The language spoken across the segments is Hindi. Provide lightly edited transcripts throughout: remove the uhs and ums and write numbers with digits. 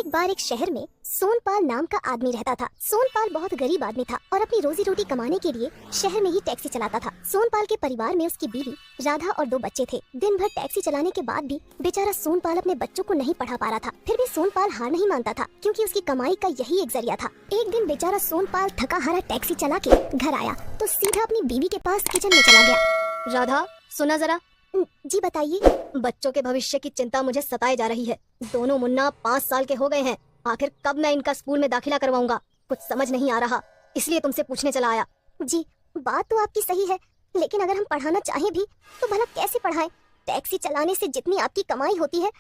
एक बार एक शहर में सोनपाल नाम का आदमी रहता था। सोनपाल बहुत गरीब आदमी था और अपनी रोजी रोटी कमाने के लिए शहर में ही टैक्सी चलाता था। सोनपाल के परिवार में उसकी बीवी राधा और 2 बच्चे थे। दिन भर टैक्सी चलाने के बाद भी बेचारा सोनपाल अपने बच्चों को नहीं पढ़ा पा रहा था। फिर भी सोनपाल हार नहीं मानता था, क्योंकि उसकी कमाई का यही एक जरिया था। एक दिन बेचारा सोनपाल थका हारा टैक्सी चला के घर आया तो सीधा अपनी बीवी के पास किचन में चला गया। राधा, सुना जरा। जी बताइए। बच्चों के भविष्य की चिंता मुझे सताए जा रही है। दोनों मुन्ना 5 साल के हो गए हैं। आखिर कब मैं इनका स्कूल में दाखिला करवाऊंगा, कुछ समझ नहीं आ रहा, इसलिए तुमसे पूछने चला आया। जी, बात तो आपकी सही है, लेकिन अगर हम पढ़ाना चाहें भी तो भला कैसे पढ़ाएं? टैक्सी चलाने से जितनी आपकी कमाई होती है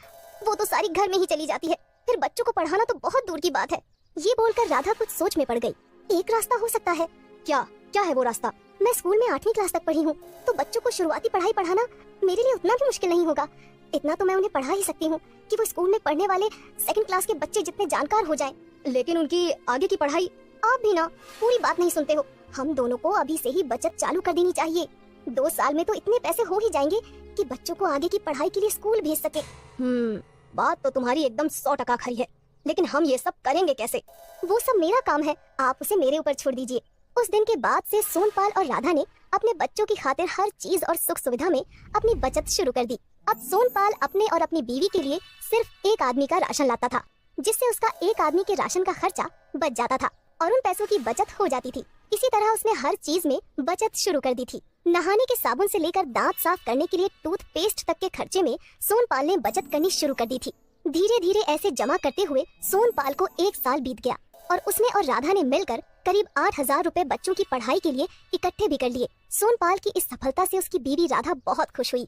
वो तो सारी घर में ही चली जाती है, फिर बच्चों को पढ़ाना तो बहुत दूर की बात है। ये बोलकर राधा कुछ सोच में पड़ गई। एक रास्ता हो सकता है। क्या है वो रास्ता? मैं स्कूल में 8वीं क्लास तक पढ़ी हूँ, तो बच्चों को शुरुआती पढ़ाई पढ़ाना मेरे लिए उतना भी मुश्किल नहीं होगा। इतना तो मैं उन्हें पढ़ा ही सकती हूँ कि वो स्कूल में पढ़ने वाले 2nd क्लास के बच्चे जितने जानकार हो जाएं। लेकिन उनकी आगे की पढ़ाई? आप भी ना पूरी बात नहीं सुनते हो। हम दोनों को अभी से ही बचत चालू कर देनी चाहिए। 2 साल में तो इतने पैसे हो ही जाएंगे कि बच्चों को आगे की पढ़ाई के लिए स्कूल भेज सके। बात तो तुम्हारी एकदम 100% खरी है, लेकिन हम ये सब करेंगे कैसे? वो सब मेरा काम है, आप उसे मेरे ऊपर छोड़ दीजिए। उस दिन के बाद से सोनपाल और राधा ने अपने बच्चों की खातिर हर चीज और सुख सुविधा में अपनी बचत शुरू कर दी। अब सोनपाल अपने और अपनी बीवी के लिए सिर्फ एक आदमी का राशन लाता था, जिससे उसका एक आदमी के राशन का खर्चा बच जाता था और उन पैसों की बचत हो जाती थी। इसी तरह उसने हर चीज में बचत शुरू कर दी थी। नहाने के साबुन से लेकर दांत साफ करने के लिए टूथपेस्ट तक के खर्चे में सोनपाल ने बचत करनी शुरू कर दी थी। धीरे धीरे ऐसे जमा करते हुए सोनपाल को 1 साल बीत गया और उसने और राधा ने मिलकर करीब 8,000 रुपए बच्चों की पढ़ाई के लिए इकट्ठे भी कर लिए। सोनपाल की इस सफलता से उसकी बीवी राधा बहुत खुश हुई।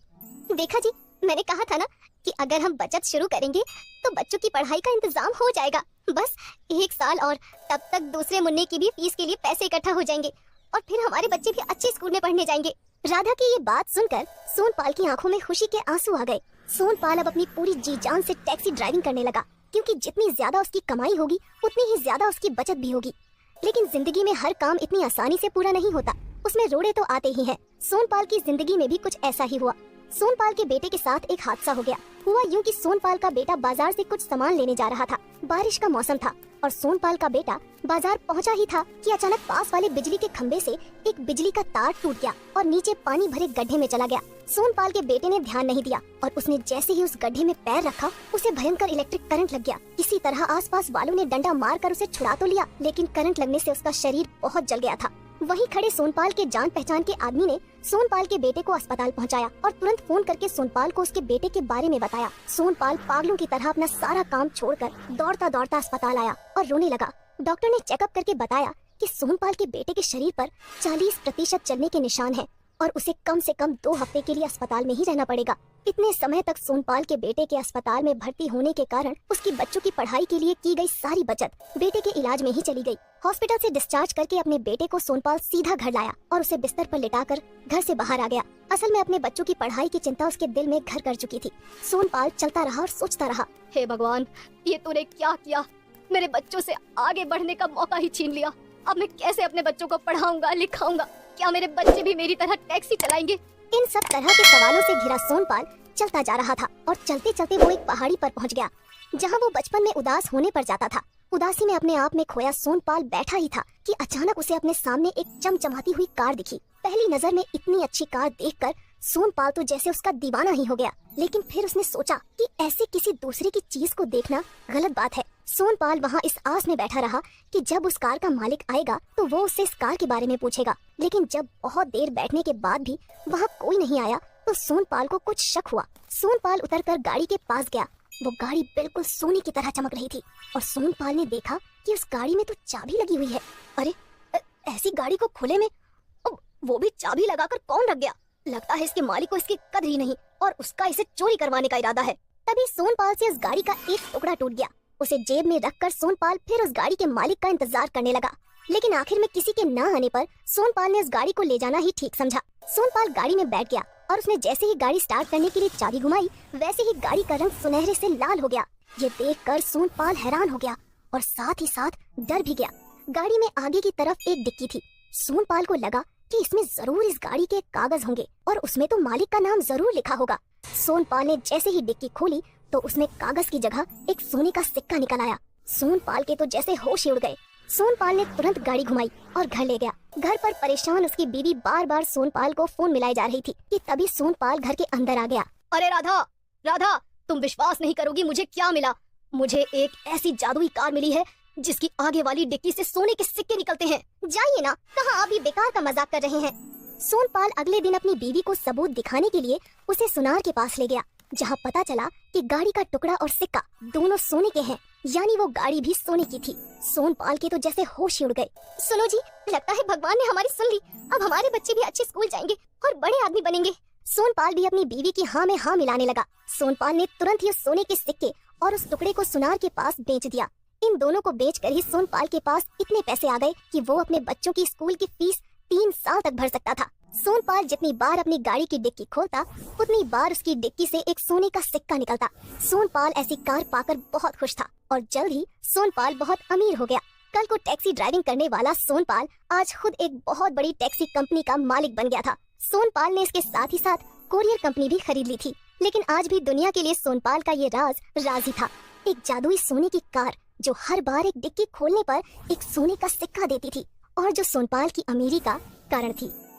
देखा जी, मैंने कहा था ना कि अगर हम बचत शुरू करेंगे तो बच्चों की पढ़ाई का इंतजाम हो जाएगा। बस 1 साल और, तब तक दूसरे मुन्ने की भी फीस के लिए पैसे इकट्ठा हो जाएंगे और फिर हमारे बच्चे भी अच्छे स्कूल में पढ़ने जाएंगे। राधा की ये बात सुनकर सोनपाल की आंखों में खुशी के आंसू आ गए। सोनपाल अब अपनी पूरी जी जान से टैक्सी ड्राइविंग करने लगा, क्योंकि जितनी ज्यादा उसकी कमाई होगी उतनी ही ज्यादा उसकी बचत भी होगी। लेकिन जिंदगी में हर काम इतनी आसानी से पूरा नहीं होता, उसमें रोड़े तो आते ही हैं। सोनपाल की जिंदगी में भी कुछ ऐसा ही हुआ। सोनपाल के बेटे के साथ एक हादसा हो गया। हुआ यूं कि सोनपाल का बेटा बाजार से कुछ सामान लेने जा रहा था। बारिश का मौसम था और सोनपाल का बेटा बाजार पहुंचा ही था कि अचानक पास वाले बिजली के खंबे से एक बिजली का तार टूट गया और नीचे पानी भरे गड्ढे में चला गया। सोनपाल के बेटे ने ध्यान नहीं दिया और उसने जैसे ही उस गड्ढे में पैर रखा, उसे भयंकर इलेक्ट्रिक करंट लग गया। किसी तरह आसपास वालों ने डंडा मारकर उसे छुड़ा तो लिया, लेकिन करंट लगने से उसका शरीर बहुत जल गया था। वहीं खड़े सोनपाल के जान पहचान के आदमी ने सोनपाल के बेटे को अस्पताल पहुंचाया और तुरंत फोन करके सोनपाल को उसके बेटे के बारे में बताया। सोनपाल पागलों की तरह अपना सारा काम छोड़कर दौड़ता दौड़ता अस्पताल आया और रोने लगा। डॉक्टर ने चेकअप करके बताया कि सोनपाल के बेटे के शरीर पर 40% चलने के निशान हैं और उसे कम से कम 2 हफ्ते के लिए अस्पताल में ही रहना पड़ेगा। इतने समय तक सोनपाल के बेटे के अस्पताल में भर्ती होने के कारण उसकी बच्चों की पढ़ाई के लिए की गई सारी बचत बेटे के इलाज में ही चली गई। हॉस्पिटल से डिस्चार्ज करके अपने बेटे को सोनपाल सीधा घर लाया और उसे बिस्तर पर लिटाकर घर से बाहर आ गया। असल में अपने बच्चों की पढ़ाई की चिंता उसके दिल में घर कर चुकी थी। सोनपाल चलता रहा और सोचता रहा, हे भगवान, ये तूने क्या किया? मेरे बच्चों से आगे बढ़ने का मौका ही छीन लिया। अब मैं कैसे अपने बच्चों को पढ़ाऊंगा लिखाऊंगा? क्या मेरे बच्चे भी मेरी तरह टैक्सी चलाएंगे? इन सब तरह के सवालों से घिरा सोनपाल चलता जा रहा था और चलते चलते वो एक पहाड़ी पर पहुंच गया, जहां वो बचपन में उदास होने पर जाता था। उदासी में अपने आप में खोया सोनपाल बैठा ही था कि अचानक उसे अपने सामने एक चमचमाती हुई कार दिखी। पहली नजर में इतनी अच्छी कार देखकर सोनपाल तो जैसे उसका दीवाना ही हो गया, लेकिन फिर उसने सोचा कि ऐसे किसी दूसरे की चीज को देखना गलत बात है। सोनपाल वहाँ इस आस में बैठा रहा कि जब उस कार का मालिक आएगा तो वो उससे इस कार के बारे में पूछेगा। लेकिन जब बहुत देर बैठने के बाद भी वहाँ कोई नहीं आया तो सोनपाल को कुछ शक हुआ। सोनपाल उतरकर गाड़ी के पास गया। वो गाड़ी बिल्कुल सोने की तरह चमक रही थी और सोनपाल ने देखा कि उस गाड़ी में तो चाबी लगी हुई है। अरे, ऐसी गाड़ी को खुले में, वो भी चाबी लगाकर कौन रख गया? लगता है इसके मालिक को इसकी कदर ही नहीं और उसका इसे चोरी करवाने का इरादा है। तभी सोनपाल से उस गाड़ी का एक टुकड़ा टूट गया। उसे जेब में रखकर सोनपाल फिर उस गाड़ी के मालिक का इंतजार करने लगा, लेकिन आखिर में किसी के न आने पर सोनपाल ने उस गाड़ी को ले जाना ही ठीक समझा। सोनपाल गाड़ी में बैठ गया और उसने जैसे ही गाड़ी स्टार्ट करने के लिए चाबी घुमाई, वैसे ही गाड़ी का रंग सुनहरे से लाल हो गया। ये देखकर सोनपाल हैरान हो गया और साथ ही साथ डर भी गया। गाड़ी में आगे की तरफ एक डिक्की थी। सोनपाल को लगा कि इसमें जरूर इस गाड़ी के कागज होंगे और उसमें तो मालिक का नाम जरूर लिखा होगा। सोनपाल ने जैसे ही डिक्की खोली तो उसने कागज की जगह एक सोने का सिक्का निकल आया। सोनपाल के तो जैसे होश ही उड़ गए। सोनपाल ने तुरंत गाड़ी घुमाई और घर ले गया। घर पर परेशान उसकी बीवी बार बार सोनपाल को फोन मिलाई जा रही थी कि तभी सोनपाल घर के अंदर आ गया। अरे राधा, राधा, तुम विश्वास नहीं करोगी मुझे क्या मिला। मुझे एक ऐसी जादुई कार मिली है जिसकी आगे वाली डिक्की से सोने के सिक्के निकलते हैं। जाइए ना, कहाँ आप ये बेकार का मजाक कर रहे हैं। सोनपाल अगले दिन अपनी बीवी को सबूत दिखाने के लिए उसे सुनार के पास ले गया, जहाँ पता चला कि गाड़ी का टुकड़ा और सिक्का दोनों सोने के हैं, यानी वो गाड़ी भी सोने की थी। सोनपाल के तो जैसे होश ही उड़ गए। सुनो जी, लगता है भगवान ने हमारी सुन ली। अब हमारे बच्चे भी अच्छे स्कूल जाएंगे और बड़े आदमी बनेंगे। सोनपाल भी अपनी बीवी की हाँ में हाँ मिलाने लगा। सोनपाल ने तुरंत ही उस सोने के सिक्के और उस टुकड़े को सुनार के पास बेच दिया। इन दोनों को बेचकर ही सोनपाल के पास इतने पैसे आ गए कि वो अपने बच्चों की स्कूल की फीस 3 साल तक भर सकता था। सोनपाल जितनी बार अपनी गाड़ी की डिक्की खोलता, उतनी बार उसकी डिक्की से एक सोने का सिक्का निकलता। सोनपाल ऐसी कार पाकर बहुत खुश था और जल्द ही सोनपाल बहुत अमीर हो गया। कल को टैक्सी ड्राइविंग करने वाला सोनपाल आज खुद एक बहुत बड़ी टैक्सी कंपनी का मालिक बन गया था। सोनपाल ने इसके साथ ही साथ कोरियर कंपनी भी खरीद ली थी। लेकिन आज भी दुनिया के लिए सोनपाल का ये राज ही था, एक जादुई सोने की कार जो हर बार एक डिक्की खोलने पर एक सोने का सिक्का देती थी और जो सोनपाल की अमीरी का कारण थी।